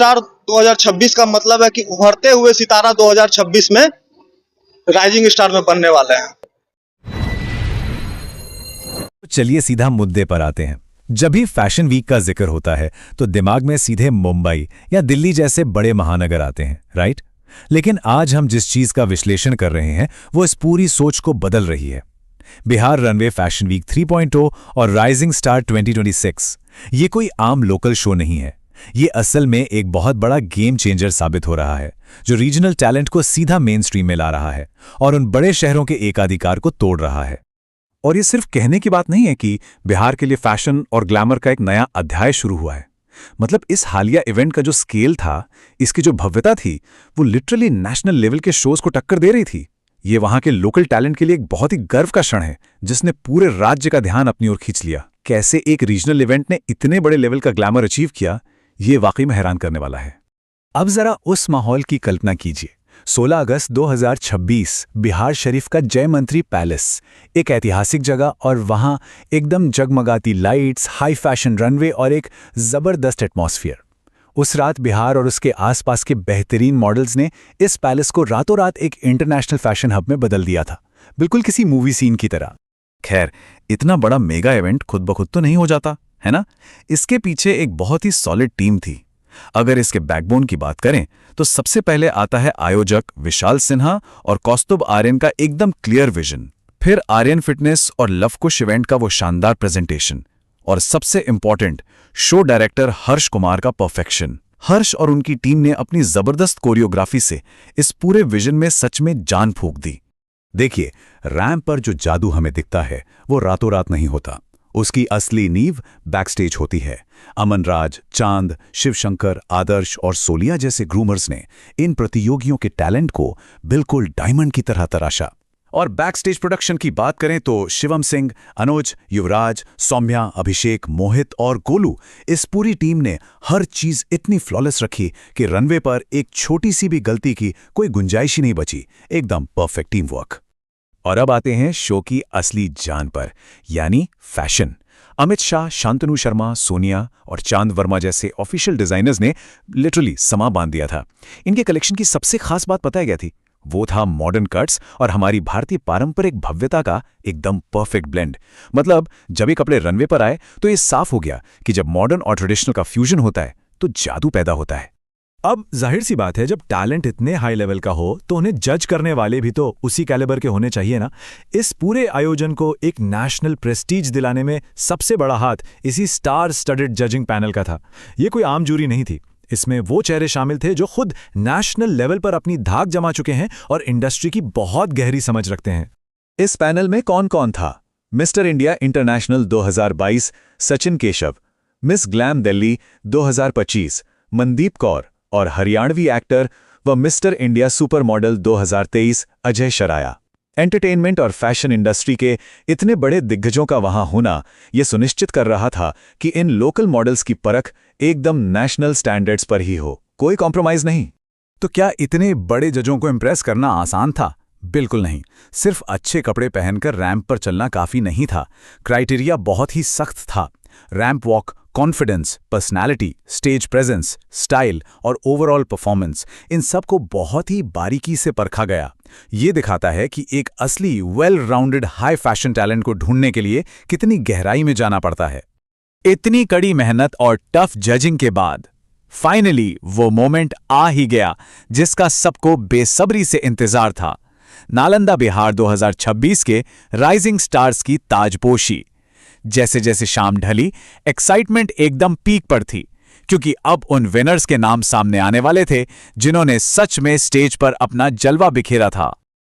Star 2026 का मतलब है कि उभरते हुए सितारा 2026 में राइजिंग स्टार में बनने वाले हैं। चलिए सीधा मुद्दे पर आते हैं। जब भी फैशन वीक का जिक्र होता है तो दिमाग में सीधे मुंबई या दिल्ली जैसे बड़े महानगर आते हैं, राइट? लेकिन आज हम जिस चीज का विश्लेषण कर रहे हैं वो इस पूरी सोच को बदल रही है। बिहार रनवे फैशन वीक 3.0 और राइजिंग स्टार 2026 ये कोई आम लोकल शो नहीं है। ये असल में एक बहुत बड़ा गेम चेंजर साबित हो रहा है, जो रीजनल टैलेंट को सीधा मेन स्ट्रीम में ला रहा है और उन बड़े शहरों के एकाधिकार को तोड़ रहा है। और ये सिर्फ कहने की बात नहीं है कि बिहार के लिए फैशन और ग्लैमर का एक नया अध्याय शुरू हुआ है। मतलब इस हालिया इवेंट का जो स्केल था, इसकी जो भव्यता थी, वो लिटरली नेशनल लेवल के शोज को टक्कर दे रही थी। ये वहां के लोकल टैलेंट के लिए एक बहुत ही गर्व का क्षण है, जिसने पूरे राज्य का ध्यान अपनी ओर खींच लिया। कैसे एक रीजनल इवेंट ने इतने बड़े लेवल का ग्लैमर अचीव किया, ये वाकई में हैरान करने वाला है। अब जरा उस माहौल की कल्पना कीजिए। 16 अगस्त 2026 बिहार शरीफ का जय मंत्री पैलेस, एक ऐतिहासिक जगह, और वहां एकदम जगमगाती लाइट्स, हाई फैशन रनवे और एक जबरदस्त एटमॉस्फेयर। उस रात बिहार और उसके आसपास के बेहतरीन मॉडल्स ने इस पैलेस को रातों रात एक इंटरनेशनल फैशन हब में बदल दिया था, बिल्कुल किसी मूवी सीन की तरह। खैर, इतना बड़ा मेगा इवेंट खुद ब खुद तो नहीं हो जाता, है ना? इसके पीछे एक बहुत ही सॉलिड टीम थी। अगर इसके बैकबोन की बात करें तो सबसे पहले आता है आयोजक विशाल सिन्हा और कौस्तुभ आर्यन का एकदम क्लियर विजन, फिर आर्यन फिटनेस और लवकुश इवेंट का वो शानदार प्रेजेंटेशन, और सबसे important show director Harsh Kumar का परफेक्शन। हर्ष और उनकी टीम ने अपनी जबरदस्त कोरियोग्राफी से इस पूरे विजन में सच में जान फूंक दी। देखिए, रैंप पर जो जादू हमें दिखता है वो रातों रात नहीं होता। उसकी असली नींव बैकस्टेज होती है। अमन राज, चांद, शिवशंकर, आदर्श और सोलिया जैसे ग्रूमर्स ने इन प्रतियोगियों के टैलेंट को बिल्कुल डायमंड की तरह तराशा। और बैकस्टेज प्रोडक्शन की बात करें तो शिवम सिंह, अनुज, युवराज, सौम्या, अभिषेक, मोहित और गोलू, इस पूरी टीम ने हर चीज इतनी फ्लॉलेस रखी कि रनवे पर एक छोटी सी भी गलती की कोई गुंजाइश ही नहीं बची। एकदम परफेक्ट टीम वर्क। और अब आते हैं शो की असली जान पर, यानी फैशन। अमित शाह, शांतनु शर्मा, सोनिया और चांद वर्मा जैसे ऑफिशियल डिजाइनर्स ने लिटरली समा बांध दिया था। इनके कलेक्शन की सबसे खास बात पता है क्या थी? वो था मॉडर्न कट्स और हमारी भारतीय पारंपरिक भव्यता का एकदम परफेक्ट ब्लेंड। मतलब जब ये कपड़े रनवे पर आए तो ये साफ हो गया कि जब मॉडर्न और ट्रेडिशनल का फ्यूजन होता है तो जादू पैदा होता है। अब जाहिर सी बात है, जब टैलेंट इतने हाई लेवल का हो तो उन्हें जज करने वाले भी तो उसी कैलिबर के होने चाहिए ना। इस पूरे आयोजन को एक नेशनल प्रेस्टीज दिलाने में सबसे बड़ा हाथ इसी स्टार स्टडेड जजिंग पैनल का था। ये कोई आम जूरी नहीं थी। इसमें वो चेहरे शामिल थे जो खुद नेशनल लेवल पर अपनी धाक जमा चुके हैं और इंडस्ट्री की बहुत गहरी समझ रखते हैं। इस पैनल में कौन कौन था? Mister India international 2022 Sachin Keshav, miss glam Delhi 2025 Mandeep Kaur और हरियाणवी एक्टर व mister India super model 2023 Ajay Sharaya. Entertainment और फैशन इंडस्ट्री के इतने बड़े दिग्गजों का वहां होना यह सुनिश्चित कर रहा था कि इन लोकल मॉडल्स की परख एकदम नेशनल स्टैंडर्ड्स पर ही हो, कोई कॉम्प्रोमाइज नहीं। तो क्या इतने बड़े जजों को इंप्रेस करना आसान था? बिल्कुल नहीं। सिर्फ अच्छे कपड़े पहनकर रैंप पर चलना काफी नहीं था। क्राइटेरिया बहुत ही सख्त था। Ramp walk, confidence, personality, stage presence, style और ओवरऑल परफॉर्मेंस, इन सब को बहुत ही बारीकी से परखा गया। ये दिखाता है कि एक असली well rounded high fashion talent को ढूंढने के लिए कितनी गहराई में जाना पड़ता है। इतनी कड़ी मेहनत और टफ जजिंग के बाद फाइनली वो मोमेंट आ ही गया जिसका सबको बेसब्री से इंतजार था। नालंदा बिहार 2026 के राइजिंग स्टार्स की ताजपोशी। जैसे जैसे शाम ढली, एक्साइटमेंट एकदम पीक पर थी, क्योंकि अब उन विनर्स के नाम सामने आने वाले थे जिन्होंने सच में स्टेज पर अपना जलवा बिखेरा था।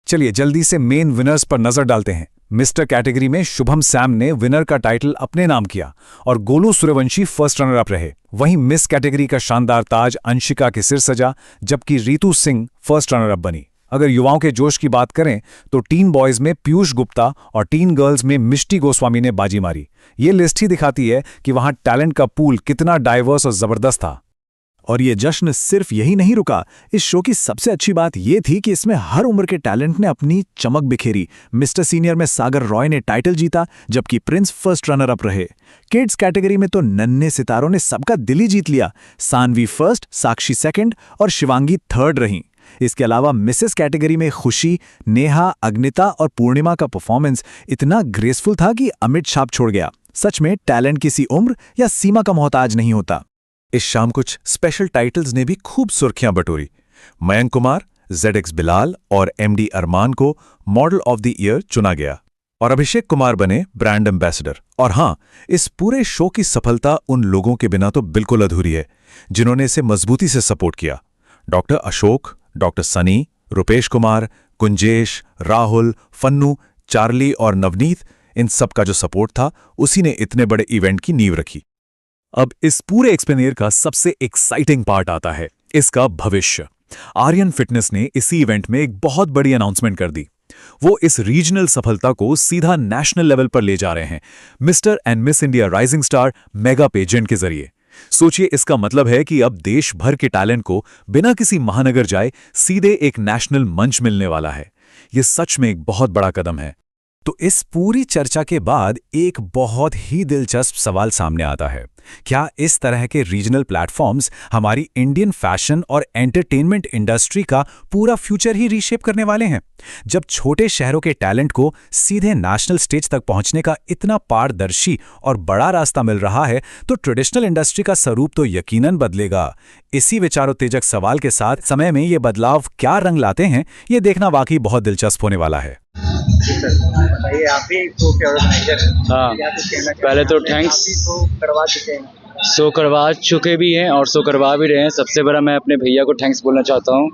चलिए जल्दी से मेन विनर्स पर नजर डालते हैं। मिस्टर कैटेगरी में शुभम सैम ने विनर का टाइटल अपने नाम किया और Golu Suryavanshi first runner up रहे। वहीं मिस कैटेगरी का शानदार ताज अंशिका के सिर सजा, जबकि Ritu Singh first runner up बनी। अगर युवाओं के जोश की बात करें तो टीन बॉयज में पीयूष गुप्ता और टीन गर्ल्स में मिष्टी गोस्वामी ने बाजी मारी। ये लिस्ट ही दिखाती है कि वहां टैलेंट का पूल कितना डाइवर्स और जबरदस्त था। और ये जश्न सिर्फ यही नहीं रुका। इस शो की सबसे अच्छी बात ये थी कि इसमें हर उम्र के टैलेंट ने अपनी चमक बिखेरी। मिस्टर सीनियर में सागर रॉय ने टाइटल जीता, जबकि प्रिंस फर्स्ट रनर अप रहे। किड्स कैटेगरी में तो नन्हे सितारों ने सबका दिल ही जीत लिया। सानवी फर्स्ट, साक्षी सेकंड और शिवांगी थर्ड रहीं। इसके अलावा मिसेस कैटेगरी में खुशी, नेहा, अग्निता और पूर्णिमा का परफॉर्मेंस इतना ग्रेसफुल था कि अमिट छाप छोड़ गया। सच में टैलेंट किसी उम्र या सीमा का मोहताज नहीं होता। इस शाम कुछ स्पेशल टाइटल्स ने भी खूब सुर्खियां बटोरी। मयंक कुमार, ZX बिलाल और MD अरमान को मॉडल ऑफ द ईयर चुना गया और अभिषेक कुमार बने ब्रांड एम्बेसडर। और हां, इस पूरे शो की सफलता उन लोगों के बिना तो बिल्कुल अधूरी है जिन्होंने इसे मजबूती से सपोर्ट किया। Doctor Ashok, doctor Sunny, Rupesh Kumar, Kunjesh, Rahul, Phannu, Charlie और नवनीत, इन सब का जो सपोर्ट था उसी ने इतने बड़े इवेंट की नींव रखी। अब इस पूरे एक्सप्लेनियर का सबसे एक्साइटिंग पार्ट आता है, इसका भविष्य। आर्यन फिटनेस ने इसी इवेंट में एक बहुत बड़ी अनाउंसमेंट कर दी। वो इस रीजनल सफलता को सीधा नेशनल लेवल पर ले जा रहे हैं, mister and miss India rising star mega pageant के जरिए। सोचिए, इसका मतलब है कि अब देश भर के टैलेंट को बिना किसी महानगर जाए सीधे एक नेशनल मंच मिलने वाला है। यह सच में एक बहुत बड़ा कदम है। तो इस पूरी चर्चा के बाद एक बहुत ही दिलचस्प सवाल सामने आता है, क्या इस तरह के रीजनल प्लेटफॉर्म्स हमारी इंडियन फैशन और एंटरटेनमेंट इंडस्ट्री का पूरा फ्यूचर ही रीशेप करने वाले हैं? जब छोटे शहरों के टैलेंट को सीधे नेशनल स्टेज तक पहुंचने का इतना पारदर्शी और बड़ा रास्ता मिल रहा है, तो ट्रेडिशनल इंडस्ट्री का स्वरूप तो यकीनन बदलेगा। इसी विचारोत्तेजक सवाल के साथ समय में ये बदलाव क्या रंग लाते हैं, ये देखना वाकई बहुत दिलचस्प होने वाला है। बताइए, आप भी शो के ऑर्गेनाइजर हैं। हाँ, क्या कुछ कहना चाहेंगे? पहले तो आप थैंक्स। भी शो करवा चुके हैं। शो करवा चुके भी हैं और शो करवा भी रहे हैं। सबसे बड़ा मैं अपने भैया को थैंक्स बोलना चाहता हूँ,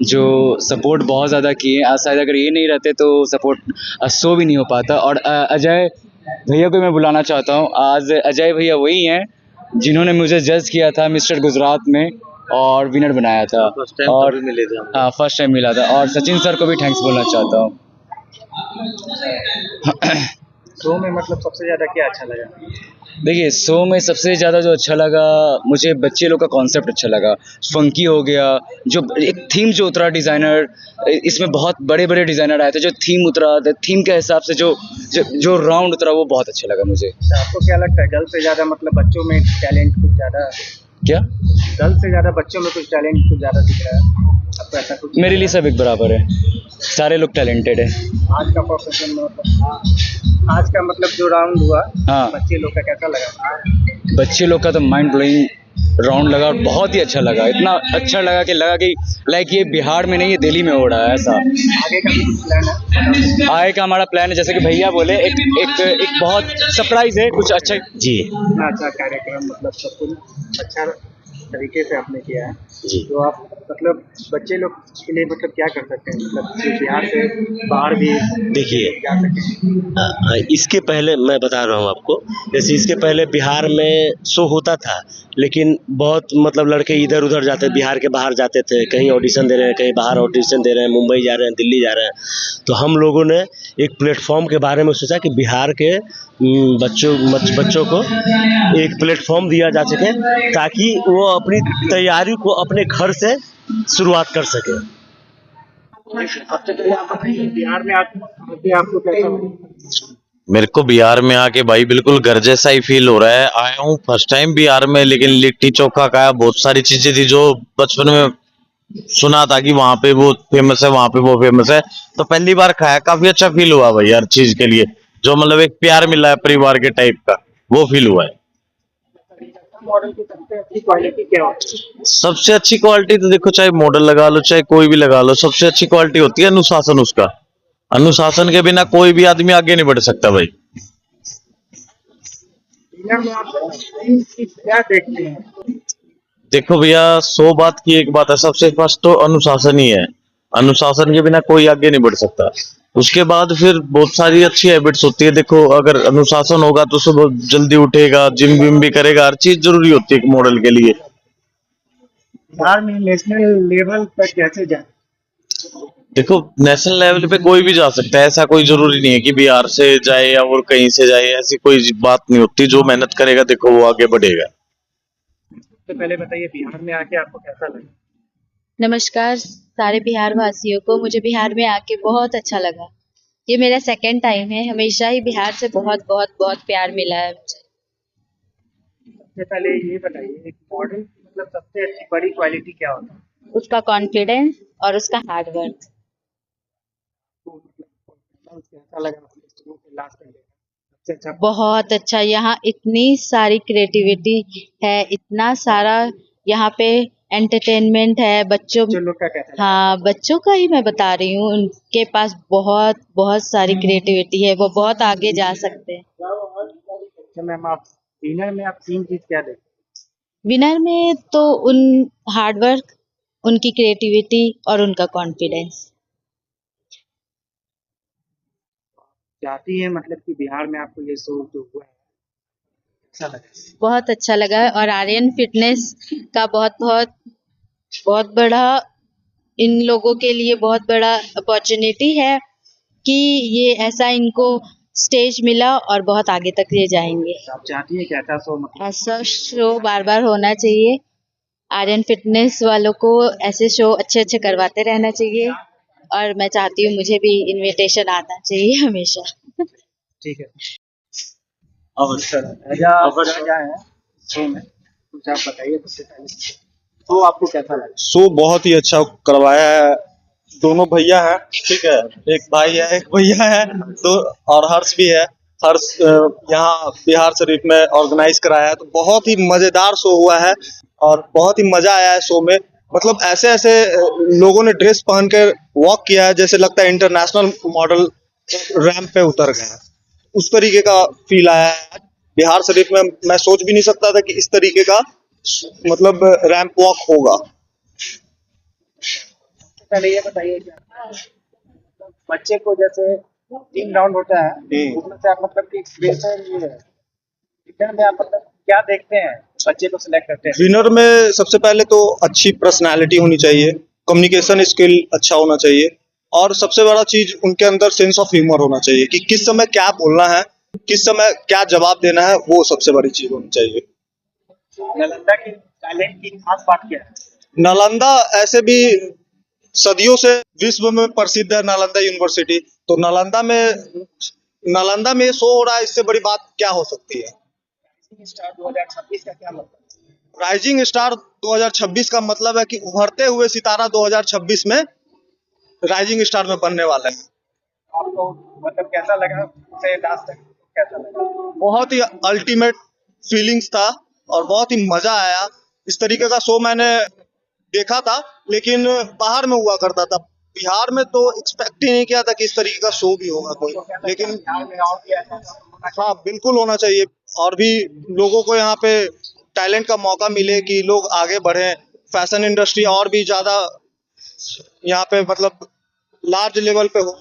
जो सपोर्ट बहुत ज़्यादा किए। आज शायद अगर ये नहीं रहते तो सपोर्ट शो भी नहीं हो पाता। और अजय भैया को मैं बुलाना चाहता हूँ। आज अजय भैया वही हैं जिन्होंने मुझे जज किया था मिस्टर गुजरात में और विनर बनाया था। और मिले थे। हाँ, फर्स्ट टाइम मिला था। और सचिन सर को भी थैंक्स बोलना चाहता हूँ। शो में मतलब सबसे ज्यादा क्या अच्छा लगा? देखिए, शो में सबसे ज़्यादा जो अच्छा लगा, मुझे बच्चे लोग का कॉन्सेप्ट अच्छा लगा। फंकी हो गया, जो एक थीम जो उतरा डिज़ाइनर, इसमें बहुत बड़े बड़े डिज़ाइनर आए थे। जो थीम उतरा, थीम के हिसाब से जो राउंड उतरा, वो बहुत अच्छा लगा मुझे। तो आपको क्या लगता है, गर्ल से ज्यादा मतलब बच्चों में टैलेंट कुछ ज्यादा? क्या? गर्ल से ज्यादा बच्चों में कुछ टैलेंट कुछ ज्यादा दिख रहा है आपको? ऐसा कुछ? मेरे लिए सब एक बराबर है, सारे लोग टैलेंटेड है। आज का प्रोफेशन में मतलब आज का मतलब जो राउंड हुआ, हाँ। बच्चे लोग का कैसा लगा? बच्चे लोग का तो माइंड ब्लोइंग राउंड लगा और बहुत ही अच्छा लगा। इतना अच्छा लगा कि लाइक ये बिहार में नहीं, ये दिल्ली में हो रहा है। ऐसा आगे का भी कुछ प्लान है? आगे का हमारा प्लान है, जैसे कि भैया बोले, एक बहुत सरप्राइज है, कुछ अच्छा जी। इतना अच्छा कार्यक्रम, मतलब सब कुछ अच्छा तरीके से आपने किया है जी। तो आप मतलब बच्चे लोग के लिए मतलब क्या कर सकते हैं, मतलब बिहार से बाहर भी देखिए, जा सकें? इसके पहले मैं बता रहा हूँ आपको, जैसे इसके पहले बिहार में शो होता था, लेकिन बहुत मतलब लड़के इधर उधर जाते, बिहार के बाहर जाते थे, कहीं ऑडिशन दे रहे हैं, कहीं बाहर ऑडिशन दे रहे हैं, मुंबई जा रहे हैं, दिल्ली जा रहे हैं। तो हम लोगों ने एक प्लेटफॉर्म के बारे में सोचा कि बिहार के बच्चों को एक प्लेटफॉर्म दिया जा सके, ताकि वो अपनी तैयारी को अपने घर से शुरुआत कर सके। सबसे पहले आप बताइए, बिहार में आके आपको कैसा लगा? मेरे को बिहार में आके भाई बिल्कुल घर जैसा ही फील हो रहा है। आया हूँ फर्स्ट टाइम बिहार में, लेकिन लिट्टी चोखा खाया, बहुत सारी चीजें थी जो बचपन में सुना था कि वहां पे वो फेमस है, वहां पे वो फेमस है, तो पहली बार खाया, काफी अच्छा फील हुआ भाई। हर चीज के लिए जो मतलब एक प्यार मिला है परिवार के टाइप का, वो फील हुआ है। मॉडल की सबसे अच्छी क्वालिटी क्या होती है? सबसे अच्छी क्वालिटी तो देखो, चाहे मॉडल लगा लो चाहे कोई भी लगा लो, सबसे अच्छी क्वालिटी होती है अनुशासन। उसका अनुशासन के बिना कोई भी आदमी आगे नहीं बढ़ सकता भाई। डिनर में आप क्या देखते हैं? देखो भैया, 100 बात की एक बात है, सबसे फर्स्ट तो अनुशासन ही है। अनुशासन के बिना कोई आगे नहीं बढ़ सकता। उसके बाद फिर बहुत सारी अच्छी हैबिट्स होती है। देखो, अगर अनुशासन होगा तो सुबह जल्दी उठेगा, जिम विम भी करेगा, हर चीज जरूरी होती है एक मॉडल के लिए। बिहार में नेशनल लेवल पर कैसे जाए? देखो, नेशनल लेवल पे कोई भी जा सकता है, ऐसा कोई जरूरी नहीं है कि बिहार से जाए या और कहीं से जाए, ऐसी कोई बात नहीं होती। जो मेहनत करेगा देखो वो आगे बढ़ेगा। सबसे पहले बताइए बिहार में आके आपको कैसा लगा? नमस्कार सारे बिहार वासियों को। मुझे बिहार में आके बहुत अच्छा लगा। ये मेरा सेकंड टाइम है। हमेशा ही बिहार से बहुत बहुत बहुत प्यार मिला है मुझे। सबसे पहले ये बताइए एक मॉडल मतलब सबसे अच्छी बड़ी क्वालिटी क्या होता है? उसका कॉन्फिडेंस और उसका हार्ड वर्क। तो मतलब कैसा लगा शुरू से लास्ट तक देखा? सबसे अच्छा बहुत अच्छा। यहाँ इतनी सारी क्रिएटिविटी है, इतना सारा यहाँ पे एंटरटेनमेंट है बच्चों। जो लोग का कैसा लगा? हाँ, बच्चों का ही मैं बता रही हूँ। उनके पास बहुत बहुत सारी क्रिएटिविटी है, वो बहुत आगे जा सकते हैं। अच्छा मैम, आप डिनर में आप 3 चीज क्या देखते विनर में तो उन हार्ड वर्क, उनकी क्रिएटिविटी और उनका कॉन्फिडेंस। चाहती हैं मतलब कि बिहार में आपको ये शो जो हुआ है अच्छा लगा? बहुत अच्छा लगा और आर्यन फिटनेस का बहुत बहुत बहुत बड़ा, इन लोगों के लिए बहुत बड़ा अपॉर्चुनिटी है कि ये ऐसा इनको स्टेज मिला और बहुत आगे तक ले जाएंगे। आप चाहती हैं कि ऐसा शो मतलब ऐसा शो बार बार होना चाहिए। आर्यन फिटनेस वालों को ऐसे शो अच्छे अच्छे करवाते रहना चाहिए और मैं चाहती हूँ मुझे भी इनविटेशन आना चाहिए हमेशा। ठीक है। और सर क्या है शो में कुछ आप बताइए सबसे पहले शो आपको कैसा लगा? शो बहुत ही अच्छा करवाया है। दोनों भैया हैं, ठीक है, एक भाई है एक भैया है, तो और हर्ष भी है। हर्ष यहाँ बिहार शरीफ में ऑर्गेनाइज कराया है, तो बहुत ही मजेदार शो हुआ है और बहुत ही मजा आया है शो में। मतलब ऐसे ऐसे लोगों ने ड्रेस पहन कर वॉक किया है जैसे लगता है इंटरनेशनल मॉडल रैंप पे उतर गए हैं। उस तरीके का फील आया है। बिहार शरीफ में मैं सोच भी नहीं सकता था कि इस तरीके का मतलब रैंप वॉक होगा। पहले ये बताइए क्या बच्चे को जैसे 3 राउंड होता है उसमें से आप मतलब कि एक्सप्रेशन ये है रिटर्न में आप मतलब क्या देखते हैं बच्चे को सिलेक्ट करते हैं? विनर में सबसे पहले तो अच्छी पर्सनालिटी होनी चाहिए, कम्युनिकेशन स्किल अच्छा होना चाहिए और सबसे बड़ा चीज उनके अंदर सेंस ऑफ ह्यूमर होना चाहिए कि किस समय क्या बोलना है, किस समय क्या जवाब देना है, वो सबसे बड़ी चीज होनी चाहिए। नालंदा की टैलेंट की खास बात क्या है? नालंदा ऐसे भी सदियों से विश्व में प्रसिद्ध है नालंदा यूनिवर्सिटी, तो नालंदा में शो हो रहा है, इससे बड़ी बात क्या हो सकती है। स्टार 2026 का क्या मतलब? राइजिंग स्टार 2026 का मतलब है कि उभरते हुए सितारा 2026 में राइजिंग स्टार में बनने वाले हैं। आपको मतलब कैसा लगा से लास्ट तक कैसा लगा? बहुत ही अल्टीमेट फीलिंग्स था और बहुत ही मजा आया। इस तरीके का शो मैंने देखा था लेकिन बाहर में हुआ करता था, बिहार में तो एक्सपेक्ट ही नहीं किया था कि इस तरीके का शो भी होगा कोई। लेकिन बिहार में और भी ऐसा हाँ, बिल्कुल होना चाहिए और भी लोगों को यहाँ पे टैलेंट का मौका मिले कि लोग आगे बढ़े, फैशन इंडस्ट्री और भी ज्यादा यहाँ पे मतलब लार्ज लेवल पे हो।